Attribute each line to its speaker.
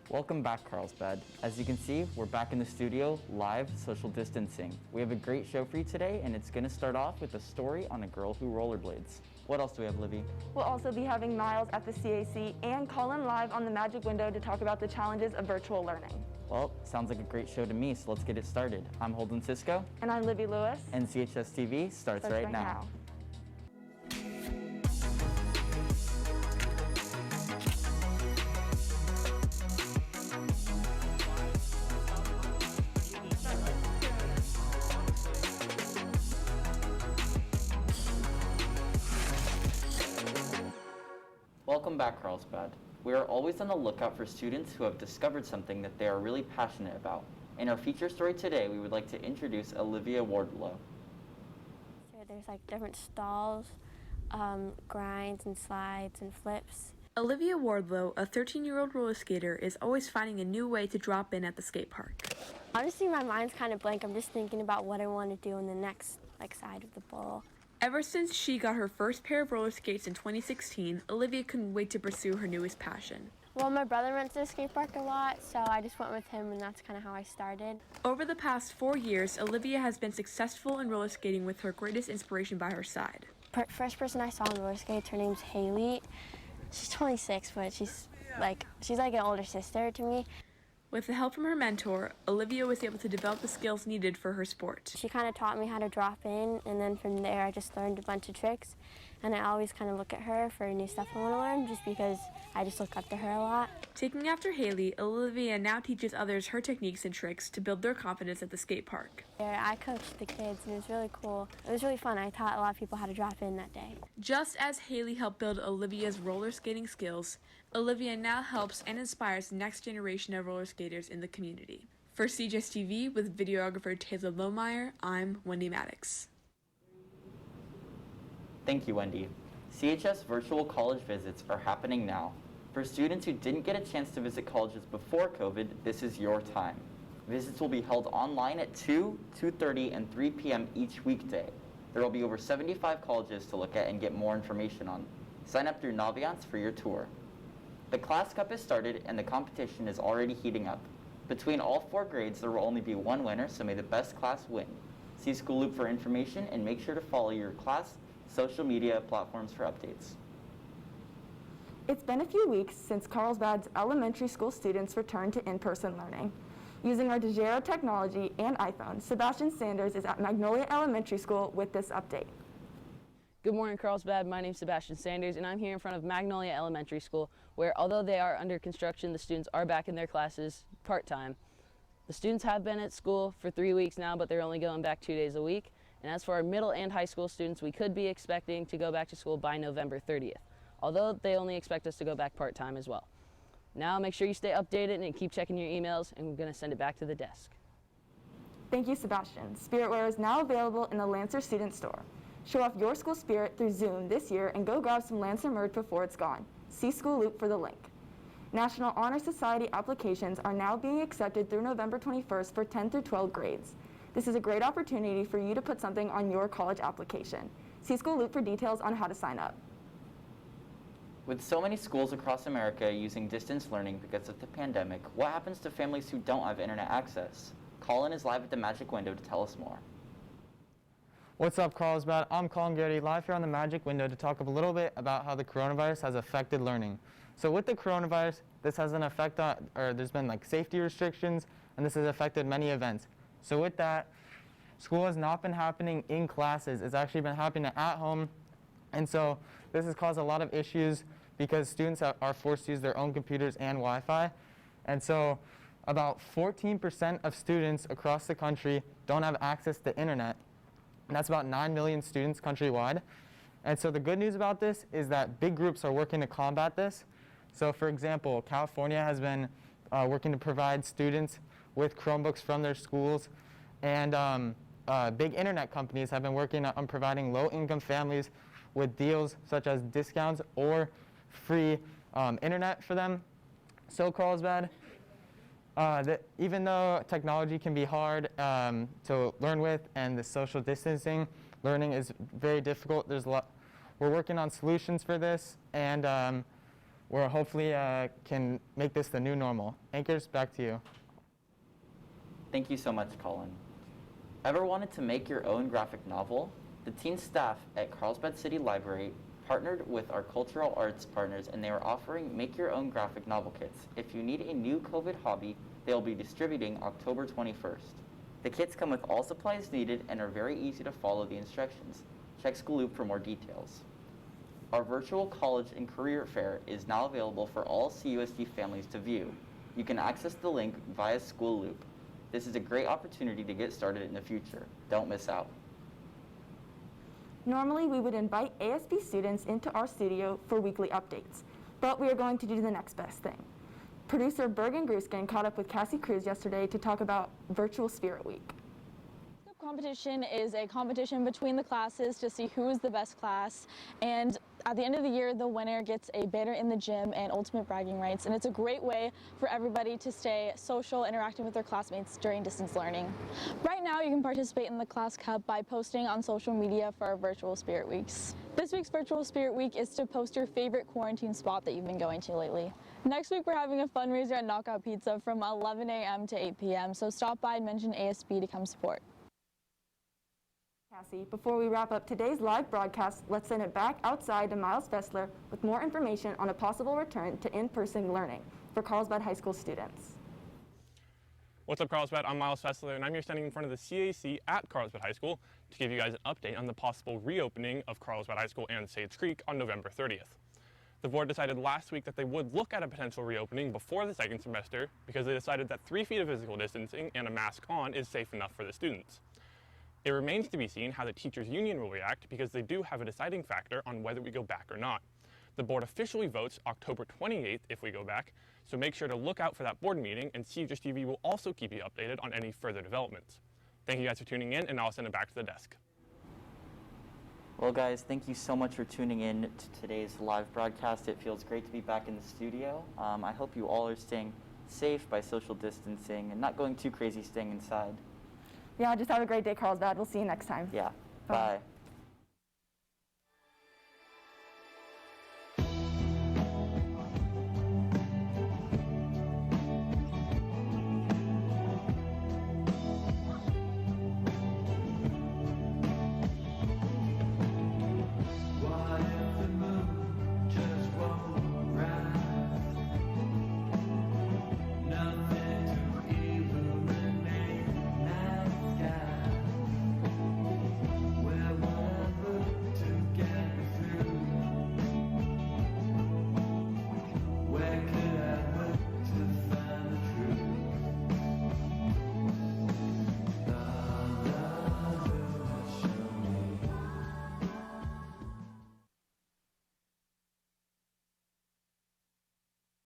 Speaker 1: Welcome back, Carlsbad. As you can see, we're back in the studio, live, social distancing. We have a great show for you today, and it's going to start off with a story on a girl who rollerblades. What else do we have, Livy?
Speaker 2: We'll also be having Miles at the CAC and Colin live on the Magic Window to talk about the challenges of virtual learning.
Speaker 1: Well, sounds like a great show to me, so let's get it started. I'm Holden Cisco.
Speaker 2: And I'm Libby Lewis.
Speaker 1: And CHS TV starts right now. Welcome back, Carlsbad. We are always on the lookout for students who have discovered something that they are really passionate about. In our feature story today, we would like to introduce Olivia Wardlow.
Speaker 3: So there's like different stalls, grinds and slides and flips.
Speaker 4: Olivia Wardlow, a 13-year-old roller skater, is always finding a new way to drop in at the skate park.
Speaker 3: Honestly, my mind's kind of blank. I'm just thinking about what I want to do in the next side of the bowl.
Speaker 4: Ever since she got her first pair of roller skates in 2016, Olivia couldn't wait to pursue her newest passion.
Speaker 3: Well, my brother went to the skate park a lot, so I just went with him, and that's kind of how I started.
Speaker 4: Over the past 4 years, Olivia has been successful in roller skating with her greatest inspiration by her side.
Speaker 3: First person I saw on roller skates, her name's Haley. She's 26, but she's like an older sister to me.
Speaker 4: With the help from her mentor, Olivia was able to develop the skills needed for her sport.
Speaker 3: She kind of taught me how to drop in, and then from there I just learned a bunch of tricks. And I always kind of look at her for new stuff I want to learn just because I just look up to her a lot.
Speaker 4: Taking after Haley, Olivia now teaches others her techniques and tricks to build their confidence at the skate park.
Speaker 3: I coached the kids, and it was really cool. It was really fun. I taught a lot of people how to drop in that day.
Speaker 4: Just as Haley helped build Olivia's roller skating skills, Olivia now helps and inspires the next generation of roller skaters in the community. For CJS TV with videographer Taylor Lohmeyer, I'm Wendy Maddox.
Speaker 1: Thank you, Wendy. CHS virtual college visits are happening now. For students who didn't get a chance to visit colleges before COVID, this is your time. Visits will be held online at 2, 2:30, and 3 p.m. each weekday. There will be over 75 colleges to look at and get more information on. Sign up through Naviance for your tour. The Class Cup has started and the competition is already heating up. Between all 4 grades, there will only be one winner, so may the best class win. See School Loop for information and make sure to follow your class social media platforms for updates.
Speaker 2: It's been a few weeks since Carlsbad's elementary school students returned to in-person learning. Using our Dejero technology and iPhone, Sebastian Sanders is at Magnolia Elementary School with this update.
Speaker 5: Good morning, Carlsbad. My name is Sebastian Sanders, and I'm here in front of Magnolia Elementary School, where although they are under construction, the students are back in their classes part-time. The students have been at school for 3 weeks now, but they're only going back 2 days a week. And as for our middle and high school students, we could be expecting to go back to school by November 30th, although they only expect us to go back part-time as well. Now make sure you stay updated and keep checking your emails, and we're going to send it back to the desk.
Speaker 2: Thank you, Sebastian. Spiritwear is now available in the Lancer Student Store. Show off your school spirit through Zoom this year and go grab some Lancer merch before it's gone. See School Loop for the link. National Honor Society applications are now being accepted through November 21st for 10 through 12 grades. This is a great opportunity for you to put something on your college application. See School Loop for details on how to sign up.
Speaker 1: With so many schools across America using distance learning because of the pandemic, what happens to families who don't have internet access? Colin is live at the Magic Window to tell us more.
Speaker 6: What's up, Carlsbad? I'm Colin Garrity, live here on the Magic Window to talk a little bit about how the coronavirus has affected learning. So with the coronavirus, this has an effect on, there's been safety restrictions, and this has affected many events. So with that, school has not been happening in classes. It's actually been happening at home. And so this has caused a lot of issues because students are forced to use their own computers and Wi-Fi. And so about 14% of students across the country don't have access to internet. And that's about 9 million students countrywide. And so the good news about this is that big groups are working to combat this. So for example, California has been working to provide students with Chromebooks from their schools, and big internet companies have been working on providing low-income families with deals such as discounts or free internet for them. So Carlsbad, even though technology can be hard to learn with and the social distancing learning is very difficult, we're working on solutions for this, and we're hopefully can make this the new normal. Anchors, back to you.
Speaker 1: Thank you so much, Colin. Ever wanted to make your own graphic novel? The teen staff at Carlsbad City Library partnered with our cultural arts partners, and they are offering make your own graphic novel kits. If you need a new COVID hobby, they will be distributing October 21st. The kits come with all supplies needed and are very easy to follow the instructions. Check School Loop for more details. Our virtual college and career fair is now available for all CUSD families to view. You can access the link via School Loop. This is a great opportunity to get started in the future. Don't miss out.
Speaker 2: Normally, we would invite ASB students into our studio for weekly updates, but we are going to do the next best thing. Producer Bergen Gruskin caught up with Cassie Cruz yesterday to talk about Virtual Spirit Week.
Speaker 7: Competition is a competition between the classes to see who is the best class, and at the end of the year the winner gets a banner in the gym and ultimate bragging rights, and it's a great way for everybody to stay social, interacting with their classmates during distance learning. Right now you can participate in the Class Cup by posting on social media for our Virtual Spirit Weeks. This week's Virtual Spirit Week is to post your favorite quarantine spot that you've been going to lately. Next week we're having a fundraiser at Knockout Pizza from 11 a.m. to 8 p.m. so stop by and mention ASB to come support.
Speaker 2: Cassie, before we wrap up today's live broadcast, let's send it back outside to Miles Fessler with more information on a possible return to in-person learning for Carlsbad High School students.
Speaker 8: What's up, Carlsbad? I'm Miles Fessler, and I'm here standing in front of the CAC at Carlsbad High School to give you guys an update on the possible reopening of Carlsbad High School and Sage Creek on November 30th. The board decided last week that they would look at a potential reopening before the second semester because they decided that 3 feet of physical distancing and a mask on is safe enough for the students. It remains to be seen how the teachers' union will react because they do have a deciding factor on whether we go back or not. The board officially votes October 28th if we go back, so make sure to look out for that board meeting, and CJS TV will also keep you updated on any further developments. Thank you guys for tuning in, and I'll send it back to the desk.
Speaker 1: Well, guys, thank you so much for tuning in to today's live broadcast. It feels great to be back in the studio. I hope you all are staying safe by social distancing and not going too crazy staying inside.
Speaker 2: Yeah, just have a great day, Carlsbad. We'll see you next time.
Speaker 1: Yeah,
Speaker 2: Bye.
Speaker 1: bye.